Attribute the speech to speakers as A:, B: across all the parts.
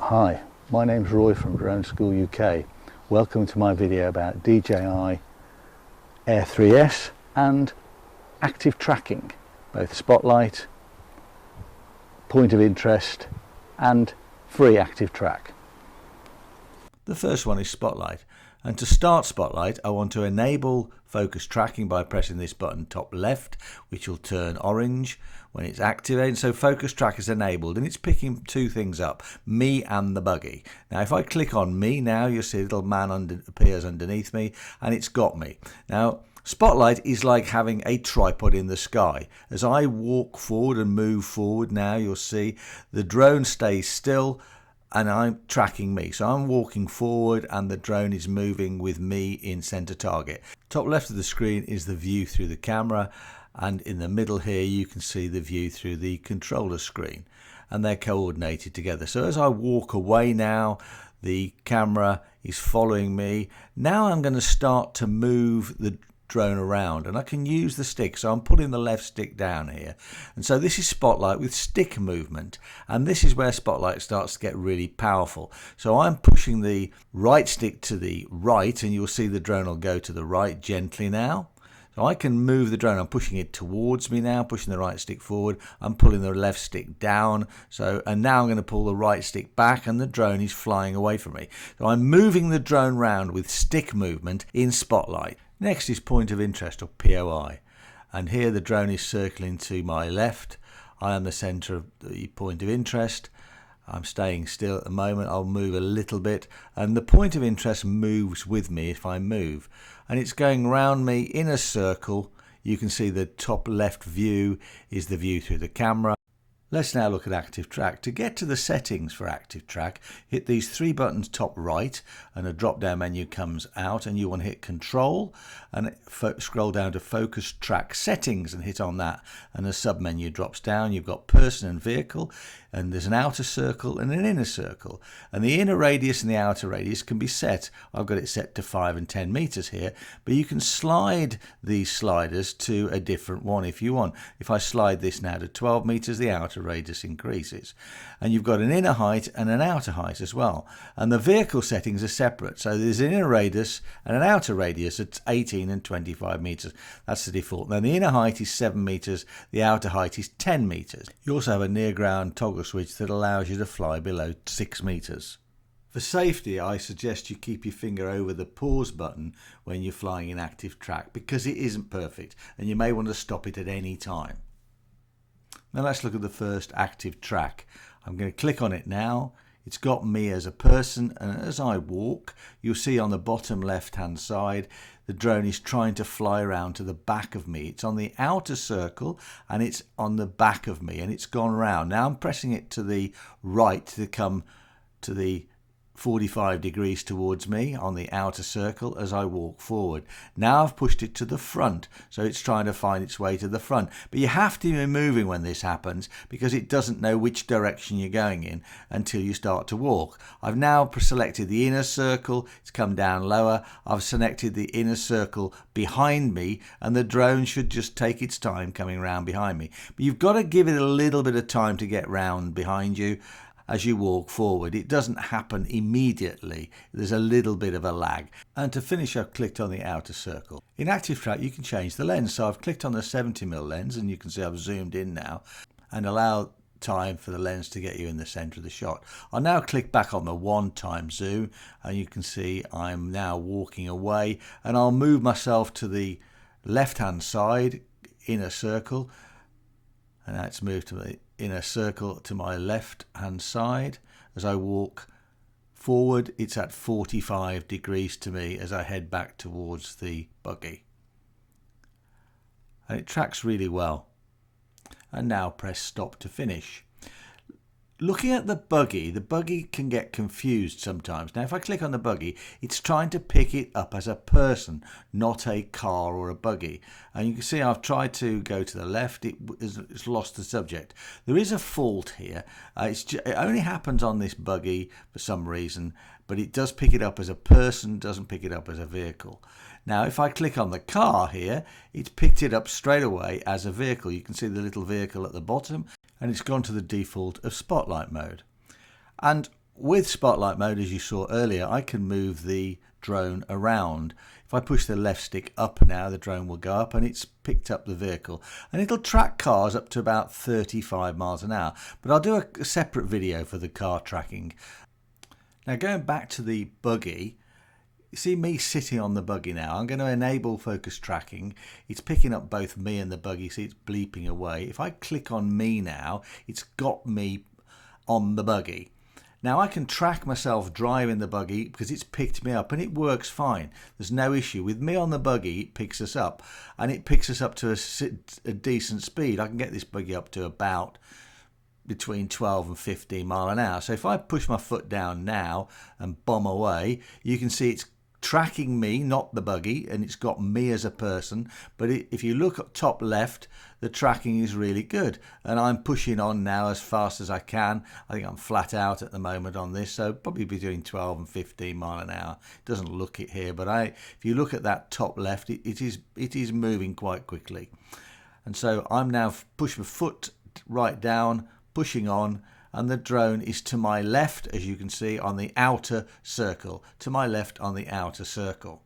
A: Hi, my name's Roy from Drone School UK. Welcome to my video about DJI Air 3S and active tracking, both spotlight, point of interest and free active track.
B: The first one is spotlight, and to start spotlight I want to enable focus tracking by pressing this button top left, which will turn orange when it's activated. So focus track is enabled and it's picking two things up, me and the buggy. Now if I click on me now, you'll see a little man appears underneath me and it's got me. Now spotlight is like having a tripod in the sky. As I walk forward and move forward now, you'll see the drone stays still and I'm tracking me. So I'm walking forward and the drone is moving with me in center target. Top left of the screen is the view through the camera, and in the middle here you can see the view through the controller screen, and they're coordinated together. So as I walk away now, the camera is following me. Now I'm going to start to move the drone around and I can use the stick, so I'm putting the left stick down here, and so this is spotlight with stick movement, and this is where spotlight starts to get really powerful. So I'm pushing the right stick to the right and you'll see the drone will go to the right gently now. So I can move the drone. I'm pushing it towards me now, pushing the right stick forward. I'm pulling the left stick down. And now I'm going to pull the right stick back and the drone is flying away from me. So I'm moving the drone round with stick movement in spotlight. Next is point of interest, or POI. And here the drone is circling to my left. I am the center of the point of interest. I'm staying still at the moment. I'll move a little bit and the point of interest moves with me if I move, and it's going round me in a circle. You can see the top left view is the view through the camera. Let's now look at Active Track. To get to the settings for Active Track, hit these three buttons top right and a drop down menu comes out, and you want to hit Control and scroll down to Focus Track Settings and hit on that, and a sub menu drops down. You've got person and vehicle, and there's an outer circle and an inner circle, and the inner radius and the outer radius can be set. I've got it set to 5 and 10 meters here, but you can slide these sliders to a different one if you want. If I slide this now to 12 meters, the outer radius increases, and you've got an inner height and an outer height as well, and the vehicle settings are separate. So there's an inner radius and an outer radius at 18 and 25 meters. That's the default. Now the inner height is 7 meters, the outer height is 10 meters. You also have a near ground toggle switch that allows you to fly below 6 meters. For safety, I suggest you keep your finger over the pause button when you're flying in active track, because it isn't perfect and you may want to stop it at any time. Now let's look at the first active track. I'm going to click on it now. It's got me as a person, and as I walk, you'll see on the bottom left hand side the drone is trying to fly around to the back of me. It's on the outer circle and it's on the back of me, and it's gone around. Now I'm pressing it to the right to come to the 45 degrees towards me on the outer circle as I walk forward. Now I've pushed it to the front, so it's trying to find its way to the front. But you have to be moving when this happens, because it doesn't know which direction you're going in until you start to walk. I've now selected the inner circle. It's come down lower. I've selected the inner circle behind me, and the drone should just take its time coming around behind me. But you've got to give it a little bit of time to get round behind you as you walk forward. It doesn't happen immediately. There's a little bit of a lag. And to finish, I've clicked on the outer circle. In Active Track you can change the lens, so I've clicked on the 70mm lens, and you can see I've zoomed in now and allow time for the lens to get you in the center of the shot. I'll now click back on the 1x zoom, and you can see I'm now walking away, and I'll move myself to the left hand side inner circle, and now it's moved to the inner circle to my left hand side. As I walk forward, it's at 45 degrees to me as I head back towards the buggy, and it tracks really well. And now press stop to finish. Looking at the buggy can get confused sometimes. Now if I click on the buggy, it's trying to pick it up as a person, not a car or a buggy. And you can see I've tried to go to the left, it's lost the subject. There is a fault here. It only happens on this buggy for some reason, but it does pick it up as a person, doesn't pick it up as a vehicle. Now if I click on the car here, it's picked it up straight away as a vehicle. You can see the little vehicle at the bottom, and it's gone to the default of spotlight mode. And with spotlight mode, as you saw earlier, I can move the drone around. If I push the left stick up now, the drone will go up and it's picked up the vehicle. And it'll track cars up to about 35 miles an hour. But I'll do a separate video for the car tracking. Now going back to the buggy, you see me sitting on the buggy now. I'm going to enable focus tracking. It's picking up both me and the buggy, so it's bleeping away. If I click on me now, it's got me on the buggy. Now I can track myself driving the buggy because it's picked me up and it works fine. There's no issue. With me on the buggy, it picks us up and it picks us up to a decent speed. I can get this buggy up to about between 12 and 15 mile an hour. So if I push my foot down now and bomb away, you can see it's tracking me, not the buggy, and it's got me as a person. But if you look at top left, the tracking is really good, and I'm pushing on now as fast as I can. I think I'm flat out at the moment on this, so probably between 12 and 15 mile an hour. It doesn't look it here, but if you look at that top left, it is moving quite quickly. And so I'm now push my foot right down, pushing on, and the drone is to my left, as you can see, on the outer circle. To my left on the outer circle.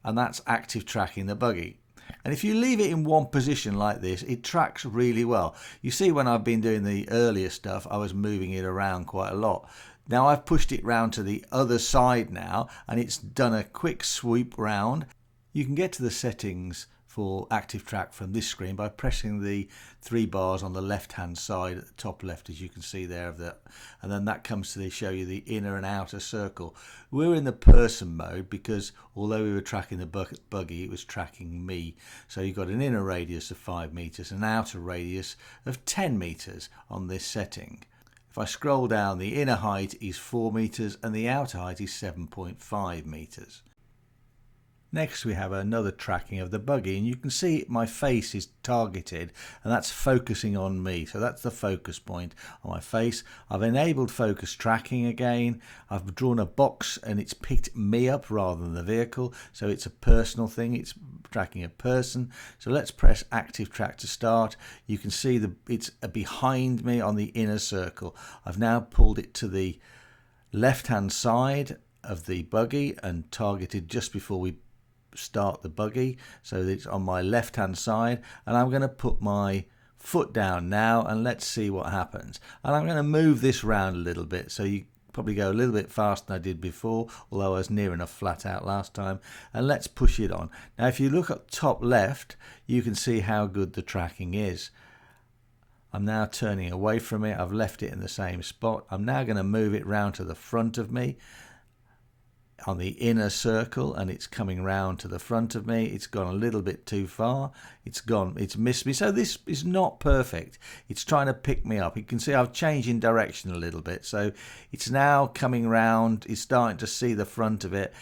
B: And that's active tracking the buggy. And if you leave it in one position like this, it tracks really well. You see, when I've been doing the earlier stuff, I was moving it around quite a lot. Now I've pushed it round to the other side now, and it's done a quick sweep round. You can get to the settings for Activetrack from this screen by pressing the 3 bars on the left hand side at the top left, as you can see there, and then that comes to show you the inner and outer circle. We're in the person mode because although we were tracking the buggy, it was tracking me. So you've got an inner radius of 5 meters, an outer radius of 10 meters on this setting. If I scroll down, the inner height is 4 meters and the outer height is 7.5 meters. Next we have another tracking of the buggy, and you can see my face is targeted and that's focusing on me. So that's the focus point on my face. I've enabled focus tracking again. I've drawn a box and it's picked me up rather than the vehicle. So it's a personal thing. It's tracking a person. So let's press Active Track to start. You can see it's behind me on the inner circle. I've now pulled it to the left hand side of the buggy and targeted just before we start the buggy, so that it's on my left hand side, and I'm going to put my foot down now and let's see what happens. And I'm going to move this around a little bit, so you probably go a little bit faster than I did before, although I was near enough flat out last time. And let's push it on. Now if you look at top left, you can see how good the tracking is. I'm now turning away from it. I've left it in the same spot. I'm now going to move it round to the front of me on the inner circle, and it's coming round to the front of me. It's gone a little bit too far. It's missed me. So this is not perfect. It's trying to pick me up. You can see I've changed in direction a little bit. So it's now coming round. It's starting to see the front of it.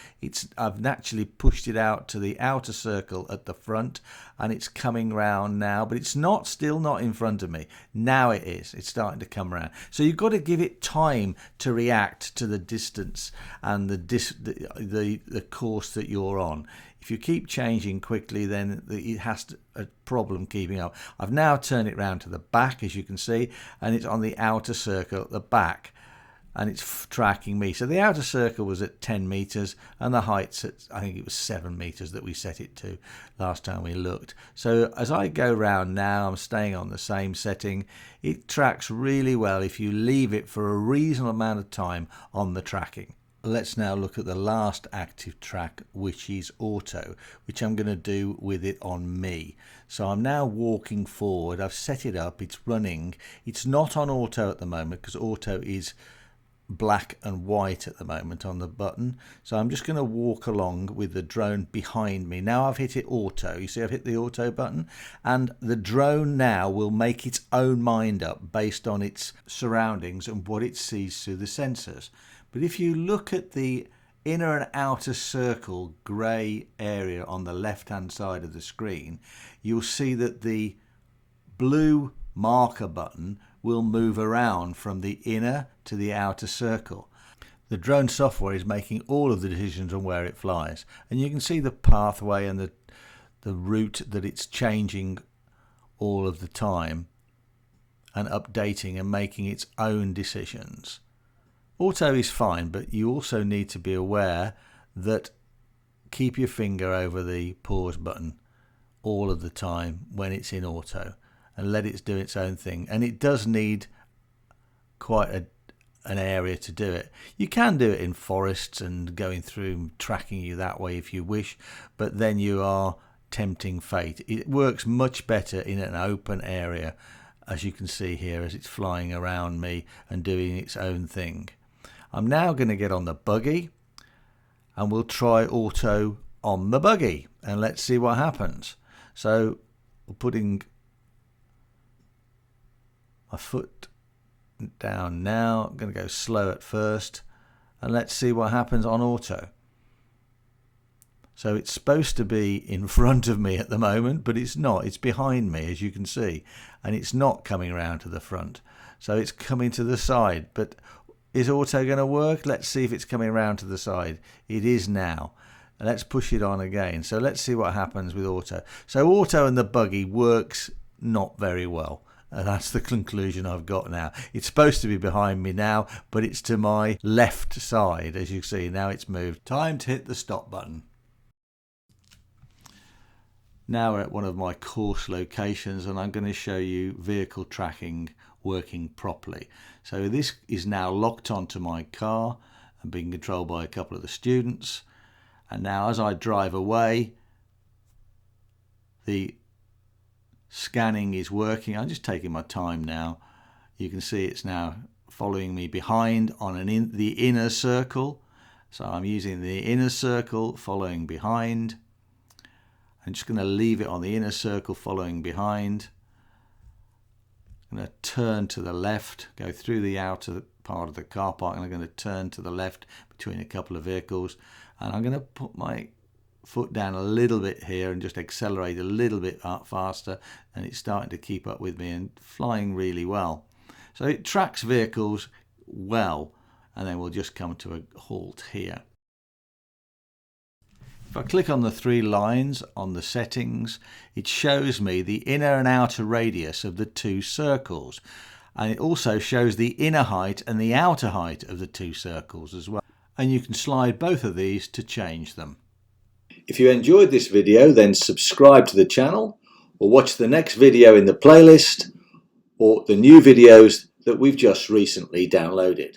B: I've naturally pushed it out to the outer circle at the front, and it's coming round now, but it's still not in front of me. Now it is. It's starting to come around. So you've got to give it time to react to the distance and the course that you're on. If you keep changing quickly, then it has a problem keeping up. I've now turned it round to the back, as you can see, and it's on the outer circle at the back, and it's tracking me. So the outer circle was at 10 meters and the height's at, I think it was 7 meters that we set it to last time we looked. So as I go round now, I'm staying on the same setting. It tracks really well if you leave it for a reasonable amount of time on the tracking. Let's now look at the last active track, which is auto, which I'm going to do with it on me. So I'm now walking forward. I've set it up. It's running. It's not on auto at the moment because auto is black and white at the moment on the button. So I'm just going to walk along with the drone behind me. Now I've hit it auto. You see I've hit the auto button, and the drone now will make its own mind up based on its surroundings and what it sees through the sensors. But if you look at the inner and outer circle grey area on the left hand side of the screen, you'll see that the blue marker button will move around from the inner to the outer circle. The drone software is making all of the decisions on where it flies, and you can see the pathway and the route that it's changing all of the time and updating and making its own decisions. Auto is fine, but you also need to be aware that keep your finger over the pause button all of the time when it's in auto and let it do its own thing. And it does need quite an area to do it. You can do it in forests and going through tracking you that way if you wish, but then you are tempting fate. It works much better in an open area, as you can see here as it's flying around me and doing its own thing. I'm now going to get on the buggy and we'll try auto on the buggy and let's see what happens. So we're putting my foot down now. I'm going to go slow at first and let's see what happens on auto. So it's supposed to be in front of me at the moment, but it's not. It's behind me, as you can see, and it's not coming around to the front. So it's coming to the side. But is auto going to work? Let's see if it's coming around to the side. It is now. And let's push it on again. So let's see what happens with auto. So auto and the buggy works not very well. And that's the conclusion I've got now. It's supposed to be behind me now, but it's to my left side. As you see, now it's moved. Time to hit the stop button. Now we're at one of my course locations and I'm going to show you vehicle tracking working properly. So this is now locked onto my car and being controlled by a couple of the students. And now as I drive away, the scanning is working. I'm just taking my time now. You can see it's now following me behind on the inner circle. So I'm using the inner circle following behind. I'm just going to leave it on the inner circle following behind. I'm going to turn to the left, go through the outer part of the car park, and I'm going to turn to the left between a couple of vehicles. And I'm going to put my foot down a little bit here and just accelerate a little bit faster, and it's starting to keep up with me and flying really well. So it tracks vehicles well, and then we'll just come to a halt here. If I click on the three lines on the settings, it shows me the inner and outer radius of the two circles. And it also shows the inner height and the outer height of the two circles as well. And you can slide both of these to change them. If you enjoyed this video, then subscribe to the channel or watch the next video in the playlist or the new videos that we've just recently downloaded.